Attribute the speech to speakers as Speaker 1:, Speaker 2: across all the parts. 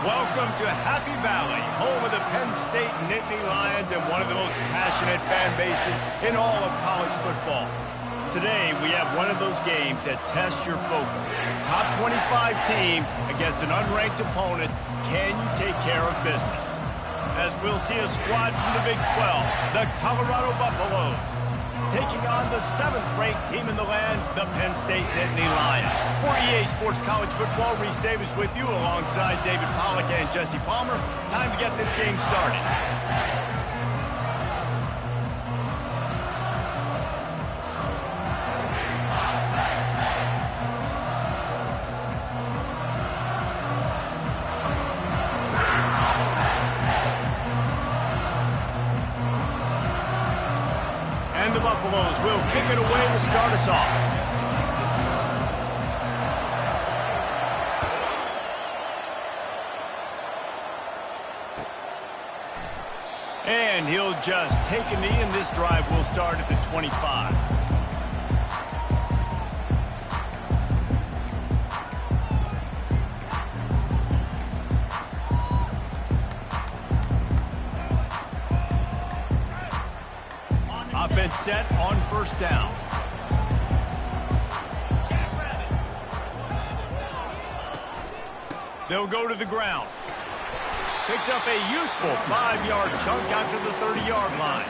Speaker 1: Welcome to Happy Valley, home of the Penn State Nittany Lions and one of the most passionate fan bases in all of college football. Today, we have one of those games that tests your focus. Top 25 team against an unranked opponent. Can you take care of business? As we'll see a squad from the Big 12, the Colorado Buffaloes, taking on the 7th-ranked team in the land, the Penn State Nittany Lions. For EA Sports College Football, Reese Davis with you alongside David Pollack and Jesse Palmer. Time to get this game started. And the Buffaloes will kick it away to start us off. And he'll just take a knee, and this drive will start at the 25. Offense set on first down. They'll go to the ground. Picks up a useful 5-yard chunk out to the 30-yard line.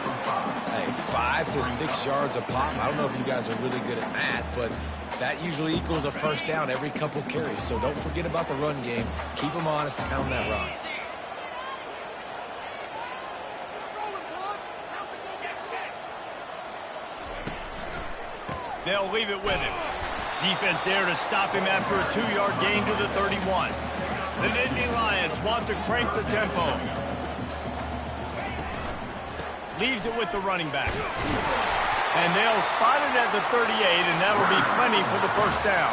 Speaker 2: Hey, 5 to 6 yards a pop. I don't know if you guys are really good at math, but that usually equals a first down every couple carries. So don't forget about the run game. Keep them honest, pound that rock.
Speaker 1: They'll leave it with him. Defense there to stop him after a 2-yard gain to the 31. The Nittany Lions want to crank the tempo. Leaves it with the running back. And they'll spot it at the 38, and that'll be plenty for the first down.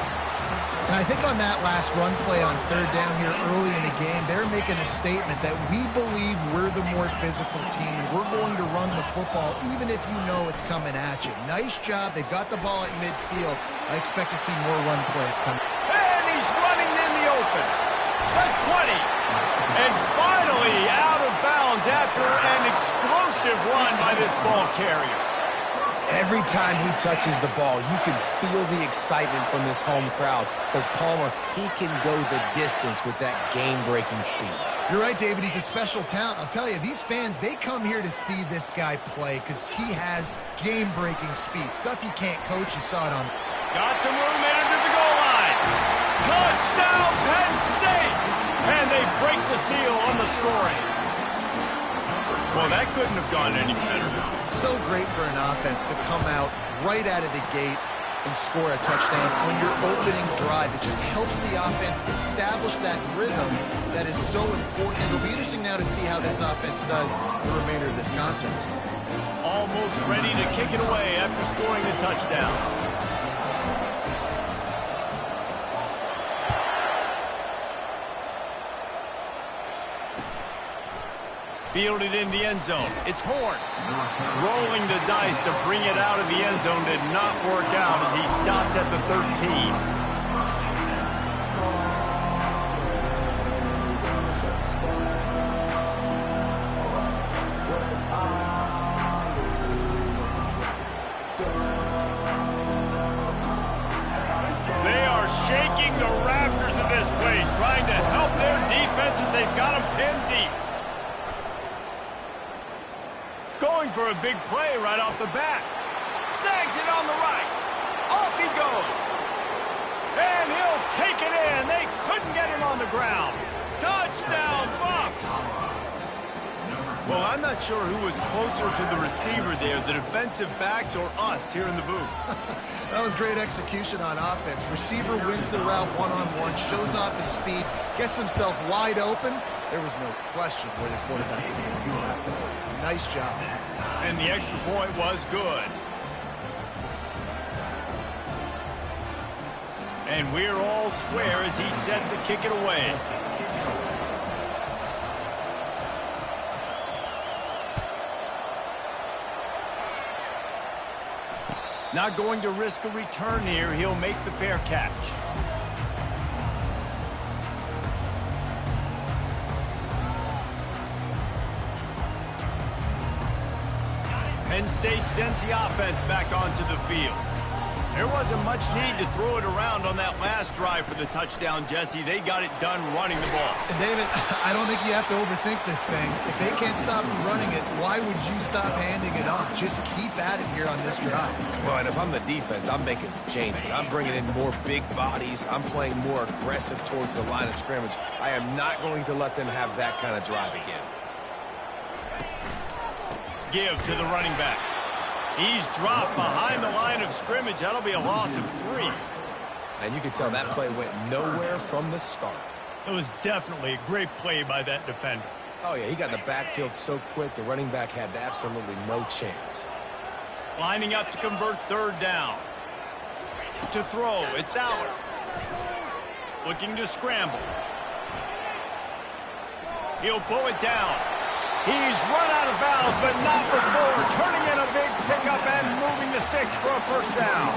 Speaker 3: And I think on that last run play on third down here early in the game, they're making a statement that we believe we're the more physical team. We're going to run the football even if you know it's coming at you. Nice job. They got the ball at midfield. I expect to see more run plays coming.
Speaker 1: And he's running in the open. The 20. And finally out of bounds after an explosive run by this ball carrier.
Speaker 2: Every time he touches the ball, you can feel the excitement from this home crowd because Palmer, he can go the distance with that game-breaking speed.
Speaker 3: You're right, David. He's a special talent. I'll tell you, these fans, they come here to see this guy play because he has game-breaking speed. Stuff you can't coach. You saw it on.
Speaker 1: Got some room under the goal line. Touchdown, Penn State! And they break the seal on the scoring. Well, that couldn't have gone any better.
Speaker 3: It's so great for an offense to come out right out of the gate and score a touchdown on your opening drive. It just helps the offense establish that rhythm that is so important. It'll be interesting now to see how this offense does the remainder of this contest.
Speaker 1: Almost ready to kick it away after scoring the touchdown. Fielded in the end zone. It's Horn. Rolling the dice to bring it out of the end zone did not work out as he stopped at the 13. They are shaking the rafters of this place, trying to help their defense as they've got them pinned deep. Going for a big play right off the bat. Snags it on the right. Off he goes. And he'll take it in. They couldn't get him on the ground. Touchdown, Bucks! Well, I'm not sure who was closer to the receiver there, the defensive backs or us here in the booth.
Speaker 3: That was great execution on offense. Receiver wins the route one-on-one, shows off his speed, gets himself wide open. There was no question where the quarterback was going to do that. Nice job.
Speaker 1: And the extra point was good. And we're all square as he's set to kick it away. Not going to risk a return here. He'll make the fair catch. Penn State sends the offense back onto the field. There wasn't much need to throw it around on that last drive for the touchdown, Jesse. They got it done running the ball.
Speaker 3: And David, I don't think you have to overthink this thing. If they can't stop you running it, why would you stop handing it off? Just keep at it here on this drive.
Speaker 2: Well, and if I'm the defense, I'm making some changes. I'm bringing in more big bodies. I'm playing more aggressive towards the line of scrimmage. I am not going to let them have that kind of drive again.
Speaker 1: Give to the running back. He's dropped behind the line of scrimmage. That'll be a loss of 3.
Speaker 2: And you can tell that play went nowhere from the start.
Speaker 1: It was definitely a great play by that defender.
Speaker 2: Oh, yeah, he got in the backfield so quick, the running back had absolutely no chance.
Speaker 1: Lining up to convert 3rd down. To throw, it's Aller. Looking to scramble. He'll pull it down. He's run out of bounds, but not before turning in a big pickup and moving the sticks for a 1st down.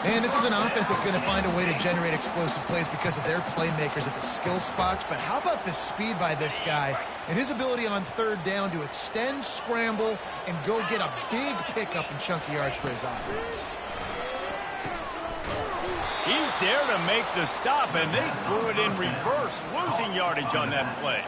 Speaker 3: And this is an offense that's going to find a way to generate explosive plays because of their playmakers at the skill spots. But how about the speed by this guy and his ability on 3rd down to extend, scramble, and go get a big pickup and chunky yards for his offense.
Speaker 1: He's there to make the stop, and they threw it in reverse, losing yardage on that play.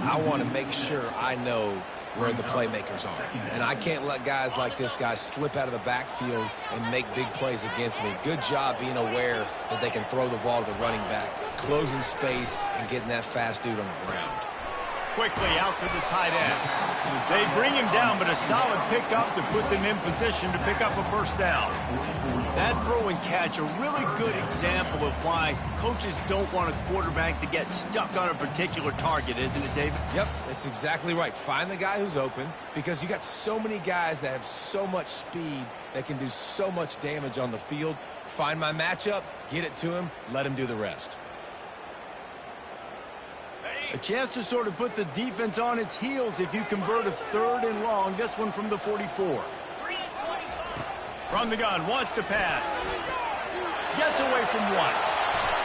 Speaker 2: I want to make sure I know where the playmakers are. And I can't let guys like this guy slip out of the backfield and make big plays against me. Good job being aware that they can throw the ball to the running back, closing space, and getting that fast dude on the ground.
Speaker 1: Quickly out to the tight end. They bring him down, but a solid pickup to put them in position to pick up a 1st down. That throw and catch, a really good example of why coaches don't want a quarterback to get stuck on a particular target, isn't it, David?
Speaker 2: Yep, that's exactly right. Find the guy who's open because you got so many guys that have so much speed that can do so much damage on the field. Find my matchup, get it to him, let him do the rest.
Speaker 1: A chance to sort of put the defense on its heels if you convert a 3rd and long. This one from the 44. From the gun, wants to pass. Gets away from 1.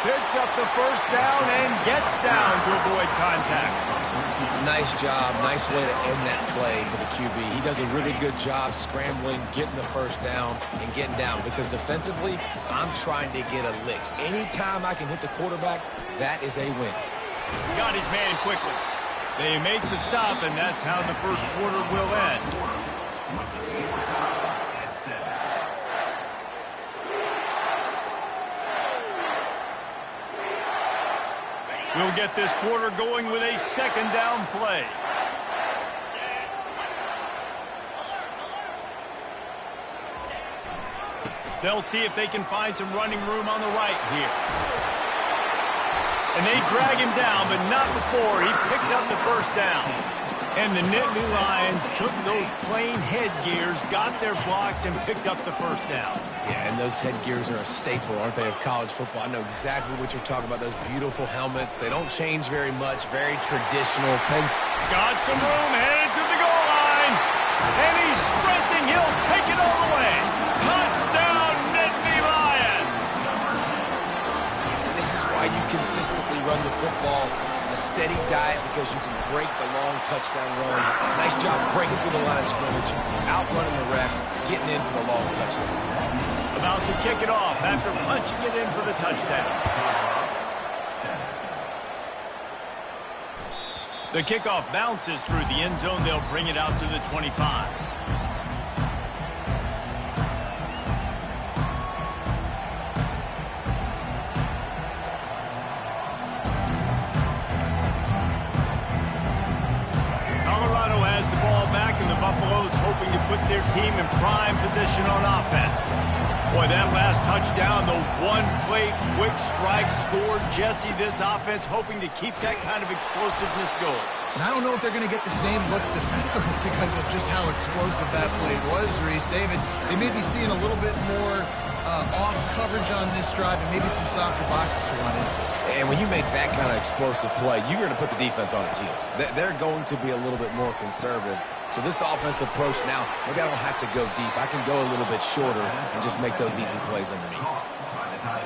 Speaker 1: Picks up the 1st down and gets down to avoid contact.
Speaker 2: Nice job. Nice way to end that play for the QB. He does a really good job scrambling, getting the 1st down, and getting down. Because defensively, I'm trying to get a lick. Anytime I can hit the quarterback, that is a win.
Speaker 1: Got his man quickly. They make the stop, and that's how the 1st quarter will end. We'll get this quarter going with a 2nd down play. They'll see if they can find some running room on the right here. And they drag him down, but not before he picks up the 1st down. And the Nittany Lions took those plain headgears, got their blocks, and picked up the 1st down.
Speaker 2: Yeah, and those headgears are a staple, aren't they, of college football? I know exactly what you're talking about, those beautiful helmets. They don't change very much, very traditional.
Speaker 1: Got some room, headed to the goal line. And he's sprinting. He'll take it all the way. Touchdown, Nittany Lions.
Speaker 2: And this is why you consistently run the football. A steady diet because you can break the long touchdown runs. Nice job breaking through the line of scrimmage, outrunning the rest, getting in for the long touchdown.
Speaker 1: About to kick it off after punching it in for the touchdown. The kickoff bounces through the end zone. They'll bring it out to the 25. Buffalo's hoping to put their team in prime position on offense. Boy, that last touchdown, the one-play quick strike scored. Jesse, this offense hoping to keep that kind of explosiveness going.
Speaker 3: And I don't know if they're going to get the same looks defensively because of just how explosive that play was, Reese. David, they may be seeing a little bit more off coverage on this drive and maybe some softer boxes to run into.
Speaker 2: And when you make that kind of explosive play, you're going to put the defense on its heels. They're going to be a little bit more conservative. So this offensive approach now, maybe I don't have to go deep. I can go a little bit shorter and just make those easy plays underneath.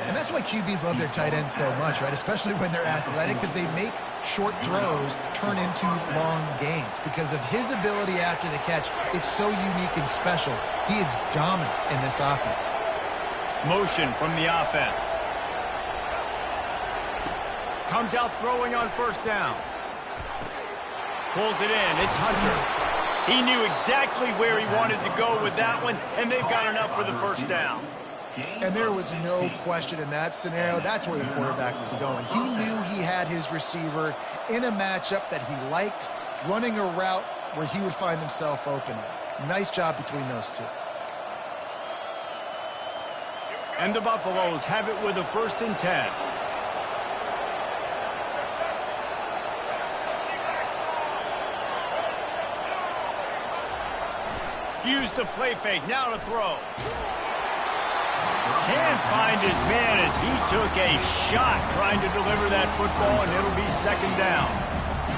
Speaker 3: And that's why QBs love their tight ends so much, right? Especially when they're athletic, because they make short throws turn into long gains. Because of his ability after the catch, it's so unique and special. He is dominant in this offense.
Speaker 1: Motion from the offense. Comes out throwing on first down. Pulls it in. It's Hunter. He knew exactly where he wanted to go with that one, and they've got enough for the first down.
Speaker 3: And there was no question in that scenario. That's where the quarterback was going. He knew he had his receiver in a matchup that he liked, running a route where he would find himself open. Nice job between those two.
Speaker 1: And the Buffaloes have it with a 1st and 10. Use the play fake, now to throw. Can't find his man as he took a shot trying to deliver that football, and it'll be 2nd down.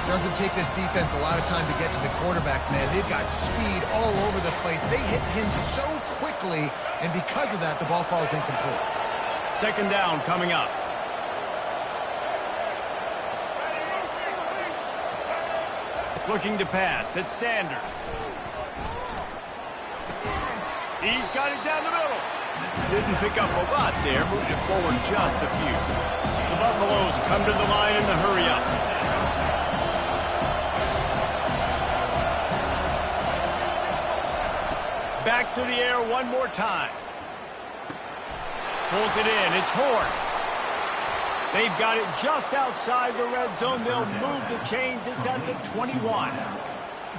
Speaker 3: Doesn't take this defense a lot of time to get to the quarterback, man. They've got speed all over the place. They hit him so quickly, and because of that, the ball falls incomplete.
Speaker 1: 2nd down coming up. Looking to pass, it's Sanders. He's got it down the middle. Didn't pick up a lot there, moved it forward just a few. The Buffaloes come to the line in the hurry-up. Back to the air one more time. Pulls it in. It's Horn. They've got it just outside the red zone. They'll move the chains. It's at the 21.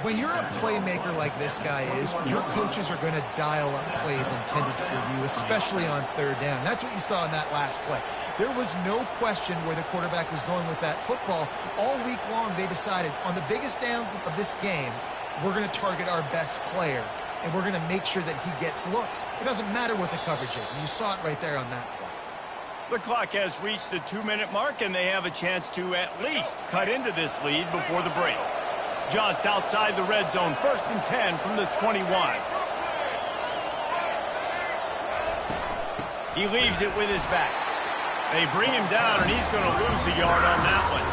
Speaker 3: When you're a playmaker like this guy is, your coaches are going to dial up plays intended for you, especially on 3rd down. That's what you saw in that last play. There was no question where the quarterback was going with that football. All week long, they decided on the biggest downs of this game, we're going to target our best player, and we're going to make sure that he gets looks. It doesn't matter what the coverage is, and you saw it right there on that play.
Speaker 1: The clock has reached the 2-minute mark, and they have a chance to at least cut into this lead before the break. Just outside the red zone, 1st and 10 from the 21. He leaves it with his back. They bring him down, and he's going to lose a yard on that one.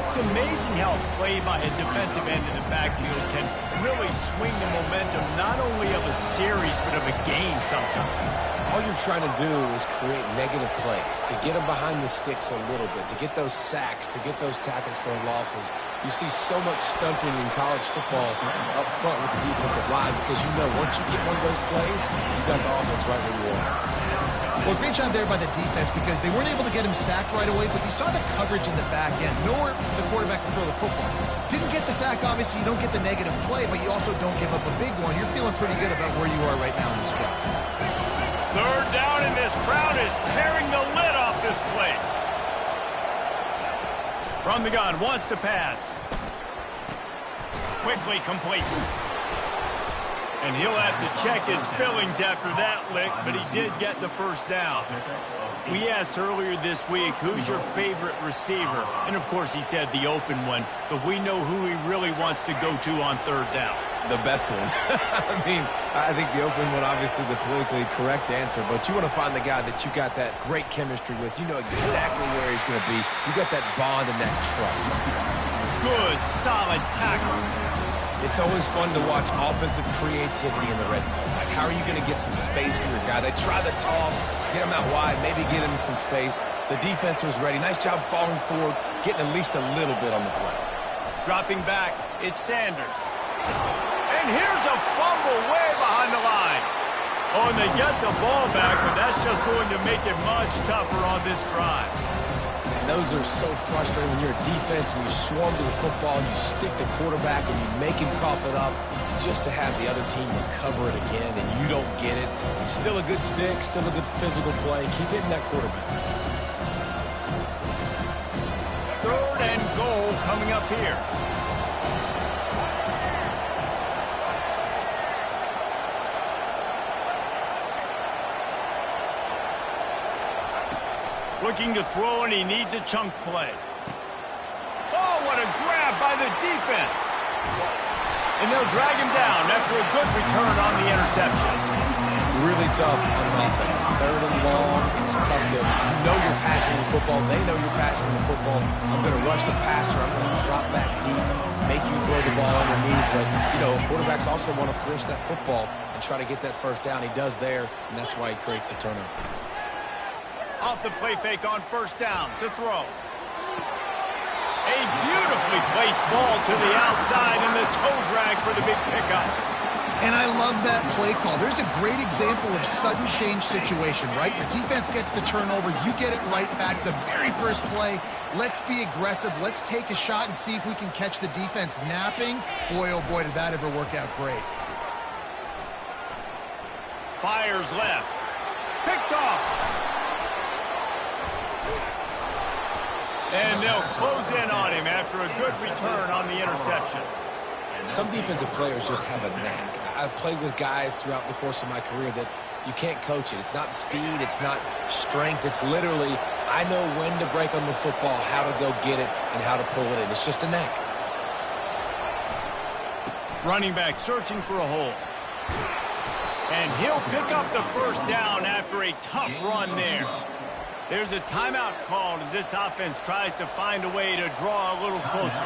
Speaker 1: It's amazing how a play by a defensive end in the backfield can really swing the momentum not only of a series, but of a game sometimes.
Speaker 2: All you're trying to do is create negative plays, to get them behind the sticks a little bit, to get those sacks, to get those tackles for losses. You see so much stunting in college football up front with the defensive line because you know once you get one of those plays, you got the offense right where you want.
Speaker 3: Well, great job there by the defense because they weren't able to get him sacked right away, but you saw the coverage in the back end. Nowhere the quarterback to throw the football. Didn't get the sack, obviously. You don't get the negative play, but you also don't give up a big one. You're feeling pretty good about where you are right now in this game.
Speaker 1: 3rd down, and this crowd is tearing the lid off this place. From the gun, wants to pass. Quickly complete. And he'll have to check his fillings after that lick, but he did get the 1st down. We asked earlier this week, who's your favorite receiver? And, of course, he said the open one, but we know who he really wants to go to on 3rd down.
Speaker 2: The best one. I mean, I think the open one, obviously the politically correct answer, but you want to find the guy that you got that great chemistry with. You know exactly where he's going to be. You got that bond and that trust.
Speaker 1: Good, solid tackle.
Speaker 2: It's always fun to watch offensive creativity in the red zone. Like, how are you going to get some space for your guy? They try the toss, get him out wide, maybe get him some space. The defense was ready. Nice job falling forward, getting at least a little bit on the play.
Speaker 1: Dropping back, it's Sanders. And here's a fumble way behind the line. Oh, and they get the ball back, but that's just going to make it much tougher on this drive.
Speaker 2: And those are so frustrating when you're a defense and you swarm to the football and you stick the quarterback and you make him cough it up just to have the other team recover it again and you don't get it. Still a good stick, still a good physical play. Keep hitting that quarterback.
Speaker 1: 3rd and goal coming up here. Looking to throw, and he needs a chunk play. Oh, what a grab by the defense. And they'll drag him down after a good return on the interception.
Speaker 2: really tough on an offense. Third and long, it's tough to know you're passing the football. They know you're passing the football. I'm going to rush the passer. I'm going to drop back deep, make you throw the ball underneath. But, you know, quarterbacks also want to force that football and try to get that first down. He does there, and that's why he creates the turnover.
Speaker 1: Off the play fake on first down to throw. A beautifully placed ball to the outside and the toe drag for the big pickup.
Speaker 3: And I love that play call. There's a great example of sudden change situation, right? Your defense gets the turnover. You get it right back. The very first play, let's be aggressive. Let's take a shot and see if we can catch the defense napping. Boy, oh boy, did that ever work out great.
Speaker 1: Fires left. Picked off. And they'll close in on him after a good return on the interception.
Speaker 2: Some defensive players just have a knack. I've played with guys throughout the course of my career that you can't coach it. It's not speed. It's not strength. It's literally, I know when to break on the football, how to go get it, and how to pull it in. It's just a knack.
Speaker 1: Running back searching for a hole. And he'll pick up the first down after a tough run there. There's a timeout called as this offense tries to find a way to draw a little closer.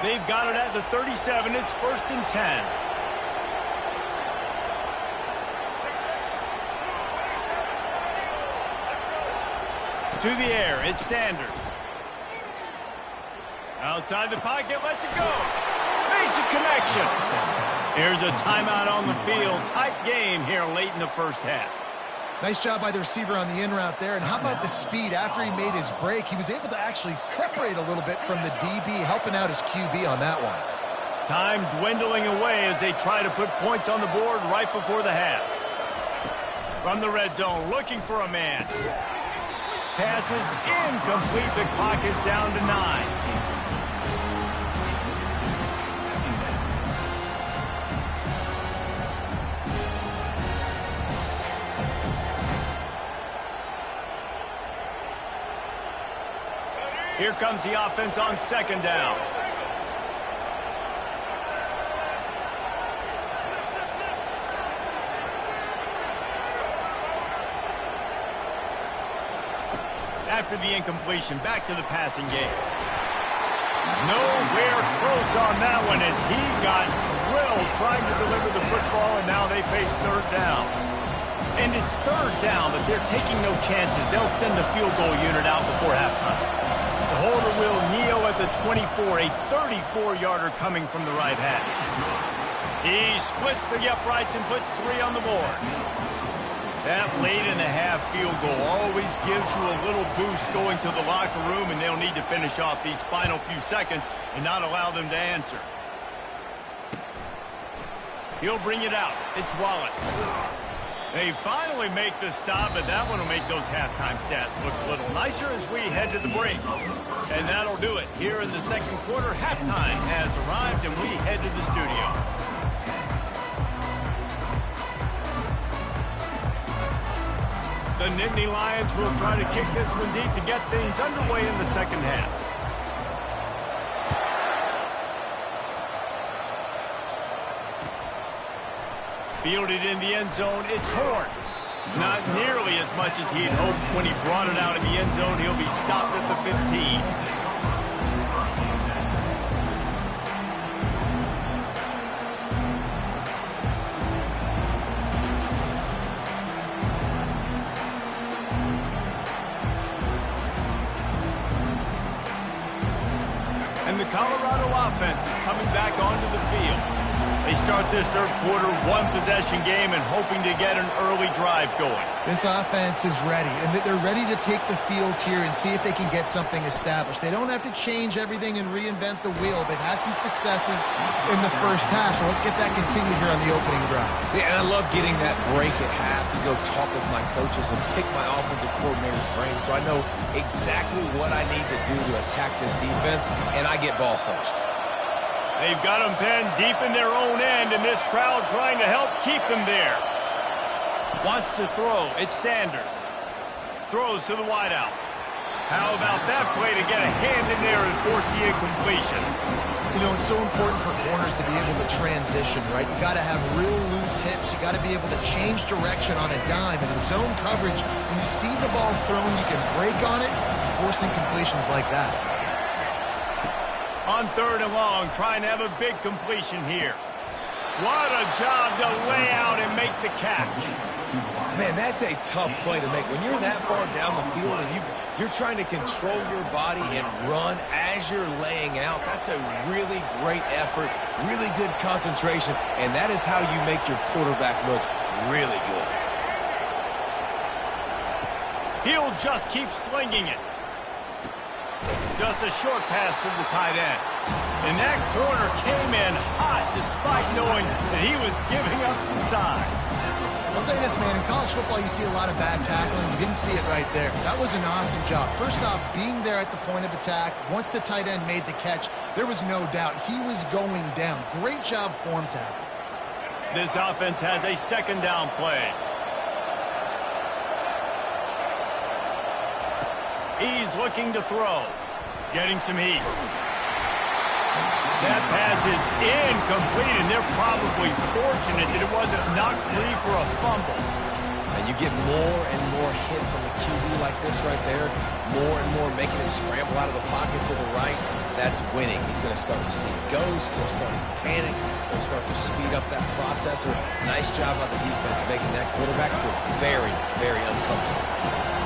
Speaker 1: They've got it at the 37. It's 1st and 10. To the air, it's Sanders. Outside the pocket, lets it go. Makes a connection. Here's a timeout on the field. Tight game here late in the first half.
Speaker 3: Nice job by the receiver on the in route there. And how about the speed? After he made his break, he was able to actually separate a little bit from the DB, helping out his QB on that one.
Speaker 1: Time dwindling away as they try to put points on the board right before the half. From the red zone, looking for a man. Passes incomplete. The clock is down to 9. Here comes the offense on 2nd down. After the incompletion, back to the passing game. Nowhere close on that one as he got drilled trying to deliver the football, and now they face 3rd down. And it's 3rd down, but they're taking no chances. They'll send the field goal unit out before halftime. The holder will kneel at the 24, a 34-yarder coming from the right hash. He splits the uprights and puts 3 on the board. That late in the half field goal always gives you a little boost going to the locker room, and they'll need to finish off these final few seconds and not allow them to answer. He'll bring it out. It's Wallace. They finally make the stop, but that one will make those halftime stats look a little nicer as we head to the break. And that'll do it. Here in the 2nd quarter, halftime has arrived, and we head to the studio. The Nittany Lions will try to kick this one deep to get things underway in the 2nd half. Fielded in the end zone, it's Horn. Not nearly as much as he had hoped when he brought it out of the end zone. He'll be stopped at the 15. And the Colorado offense is coming back onto the field. They start this 3rd quarter one-possession game and hoping to get an early drive going.
Speaker 3: This offense is ready, and they're ready to take the field here and see if they can get something established. They don't have to change everything and reinvent the wheel. They've had some successes in the first half, so let's get that continued here on the opening drive.
Speaker 2: Yeah, and I love getting that break at half to go talk with my coaches and pick my offensive coordinator's brain so I know exactly what I need to do to attack this defense, and I get ball first.
Speaker 1: They've got them pinned deep in their own end, and this crowd trying to help keep them there. Wants to throw. It's Sanders. Throws to the wideout. How about that play to get a hand in there and force the incompletion?
Speaker 3: You know, it's so important for corners to be able to transition, right? You got to have real loose hips. You got to be able to change direction on a dime. And in zone coverage, when you see the ball thrown, you can break on it and force incompletions like that.
Speaker 1: On 3rd and long, trying to have a big completion here. What a job to lay out and make the catch.
Speaker 2: Man, that's a tough play to make. When you're that far down the field and you're trying to control your body and run as you're laying out, that's a really great effort, really good concentration, and that is how you make your quarterback look really good.
Speaker 1: He'll just keep slinging it. Just a short pass to the tight end. And that corner came in hot despite knowing that he was giving up some size.
Speaker 3: I'll say this, man. In college football, you see a lot of bad tackling. You didn't see it right there. That was an awesome job. First off, being there at the point of attack. Once the tight end made the catch, there was no doubt he was going down. Great job form tackle.
Speaker 1: This offense has a 2nd down play. He's looking to throw. Getting some heat. That pass is incomplete, and they're probably fortunate that it wasn't knocked free for a fumble.
Speaker 2: And you get more and more hits on the QB like this right there, more and more making him scramble out of the pocket to the right. That's winning. He's going to start to see ghosts. He'll start to panic. He'll start to speed up that processor. Nice job on the defense making that quarterback feel very, very uncomfortable.